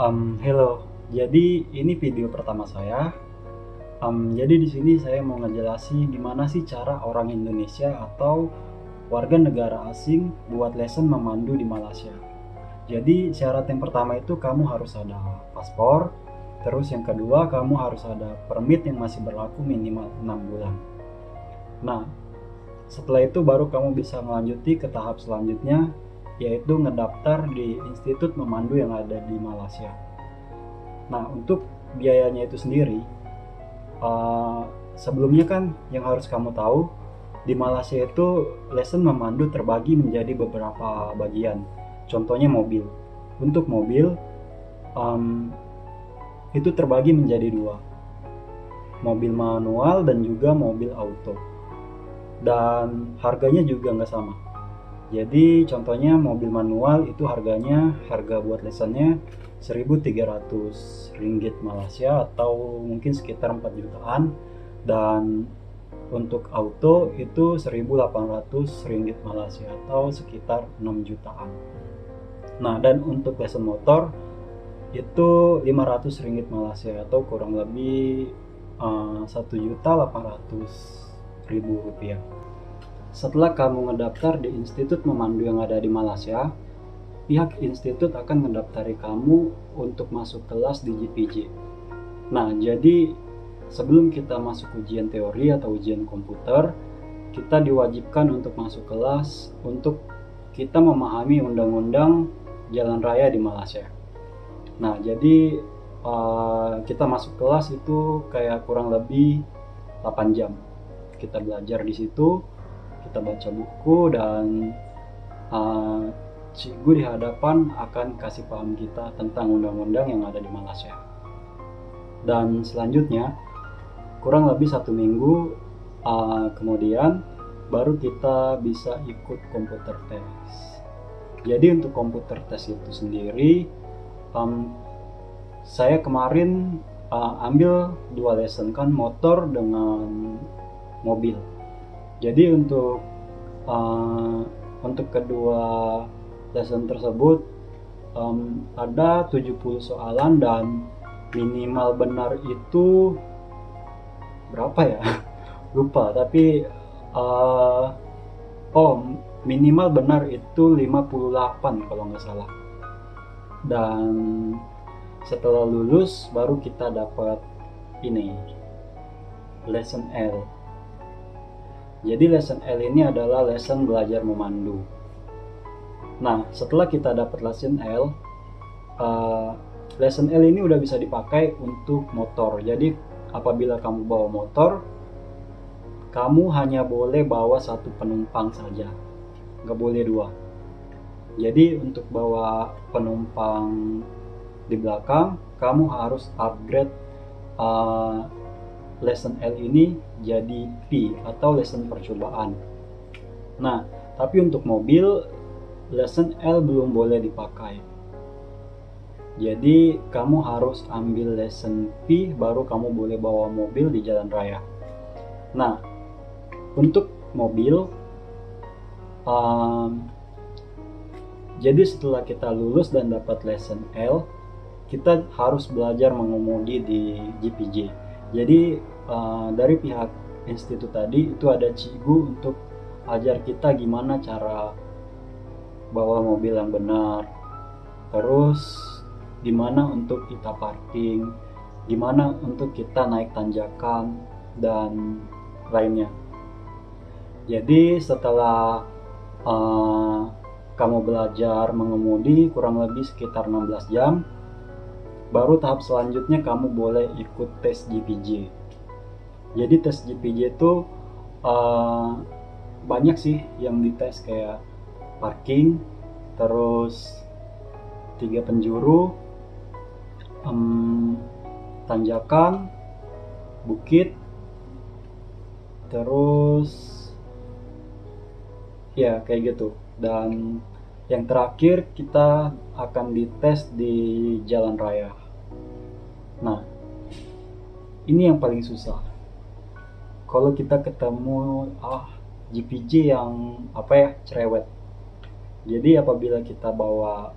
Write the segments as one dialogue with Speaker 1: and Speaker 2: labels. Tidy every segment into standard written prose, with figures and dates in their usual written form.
Speaker 1: Hello. Jadi ini video pertama saya. Jadi di sini saya mau ngejelasin gimana sih cara orang Indonesia atau warga negara asing buat lesson memandu di Malaysia. Jadi syarat yang pertama itu kamu harus ada paspor. Terus yang kedua kamu harus ada permit yang masih berlaku minimal 6 bulan. Nah, setelah itu baru kamu bisa melanjuti ke tahap selanjutnya, yaitu ngedaftar di institut memandu yang ada di Malaysia. Nah, untuk biayanya itu sendiri, uh, sebelumnya kan yang harus kamu tahu, di Malaysia itu lesson memandu terbagi menjadi beberapa bagian. Contohnya mobil. Untuk mobil, um, itu terbagi menjadi dua, mobil manual dan juga mobil auto. Dan harganya juga nggak sama. Jadi contohnya mobil manual itu harga buat lesannya 1.300 ringgit Malaysia atau mungkin sekitar 4 jutaan, dan untuk auto itu 1.800 ringgit Malaysia atau sekitar 6 jutaan. Nah, dan untuk lesan motor itu 500 ringgit Malaysia atau kurang lebih 1.800.000 rupiah. Setelah kamu ngedaftar di institut memandu yang ada di Malaysia, pihak institut akan mendaftari kamu untuk masuk kelas di GPJ. Nah, jadi sebelum kita masuk ujian teori atau ujian komputer, kita diwajibkan untuk masuk kelas untuk kita memahami undang-undang jalan raya di Malaysia. Nah, jadi kita masuk kelas itu kayak kurang lebih 8 jam. Kita belajar di situ, kita baca buku, dan cikgu di hadapan akan kasih paham kita tentang undang-undang yang ada di Malaysia. Dan selanjutnya kurang lebih 1 minggu kemudian baru kita bisa ikut komputer test. Jadi untuk komputer test itu sendiri, saya kemarin ambil 2 lesson, kan motor dengan mobil. Jadi untuk kedua lesson tersebut ada 70 soalan dan minimal benar itu berapa ya? Lupa, tapi minimal benar itu 58 kalau nggak salah. Dan setelah lulus baru kita dapat ini, lesson L. Jadi lesson L ini adalah lesson belajar memandu. Nah, setelah kita dapat lesson L, lesson L ini udah bisa dipakai untuk motor. Jadi apabila kamu bawa motor, kamu hanya boleh bawa 1 penumpang saja, nggak boleh 2. Jadi untuk bawa penumpang di belakang, kamu harus upgrade lesson L ini jadi P atau lesson percobaan. Nah, tapi untuk mobil, lesson L belum boleh dipakai. Jadi kamu harus ambil lesson P baru kamu boleh bawa mobil di jalan raya. Nah, untuk mobil, jadi setelah kita lulus dan dapat lesson L, kita harus belajar mengemudi di GPJ. Jadi dari pihak institut tadi itu ada cikgu untuk ajar kita gimana cara bawa mobil yang benar, terus gimana untuk kita parking, gimana untuk kita naik tanjakan, dan lainnya. Jadi setelah kamu belajar mengemudi kurang lebih sekitar 16 jam, baru tahap selanjutnya kamu boleh ikut tes GPJ. Jadi tes GPJ itu banyak sih yang dites, kayak parking, terus 3 penjuru, tanjakan, bukit, terus ya kayak gitu. Dan yang terakhir kita akan dites di jalan raya. Nah, ini yang paling susah. Kalau kita ketemu GPJ yang cerewet. Jadi apabila kita bawa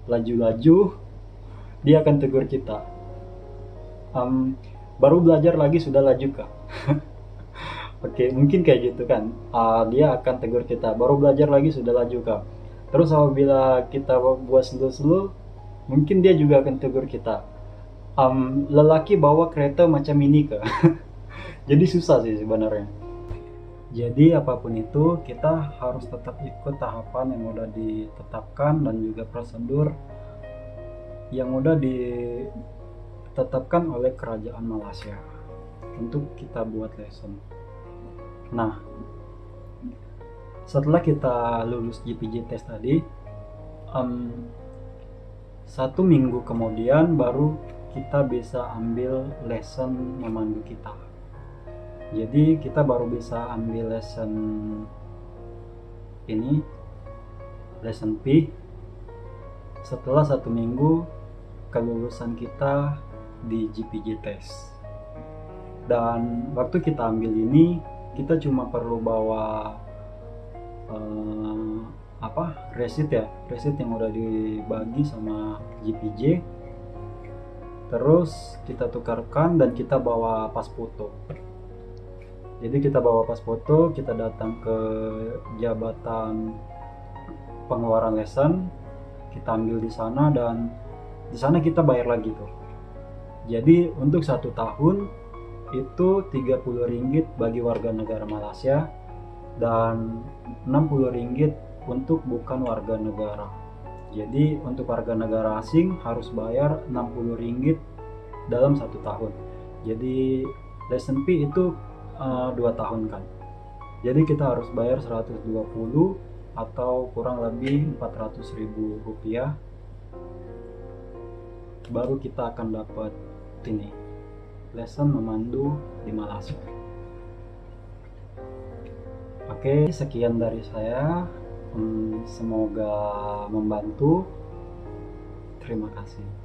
Speaker 1: laju-laju, dia akan tegur kita, "Em, baru belajar lagi sudah laju kak." Oke, mungkin kayak gitu kan. Dia akan tegur kita, baru belajar lagi sudah laju kak. Terus apabila kita buat slow-slow, mungkin dia juga akan tegur kita, lelaki bawa kereta macam ini kak." Jadi susah sih sebenarnya. Jadi apapun itu kita harus tetap ikut tahapan yang udah ditetapkan dan juga prosedur yang udah ditetapkan oleh kerajaan Malaysia untuk kita buat lesson. Nah, setelah kita lulus GPJ test tadi, 1 minggu kemudian baru kita bisa ambil lesson memandu kita. Jadi kita baru bisa ambil lesson ini, lesson P, setelah 1 minggu kelulusan kita di GPJ test. Dan waktu kita ambil ini, kita cuma perlu bawa resit yang udah dibagi sama GPJ. Terus kita tukarkan dan kita bawa pas foto. Jadi kita bawa pas foto, kita datang ke jabatan pengeluaran lesson, kita ambil di sana dan di sana kita bayar lagi tuh. Jadi untuk 1 tahun itu 30 ringgit bagi warga negara Malaysia dan 60 ringgit untuk bukan warga negara. Jadi untuk warga negara asing harus bayar 60 ringgit dalam 1 tahun. Jadi lesson fee itu 2 tahun kan. Jadi kita harus bayar 120 atau kurang lebih 400.000 rupiah, baru kita akan dapat ini lesson memandu di Malaysia. Oke, sekian dari saya. Semoga membantu. Terima kasih.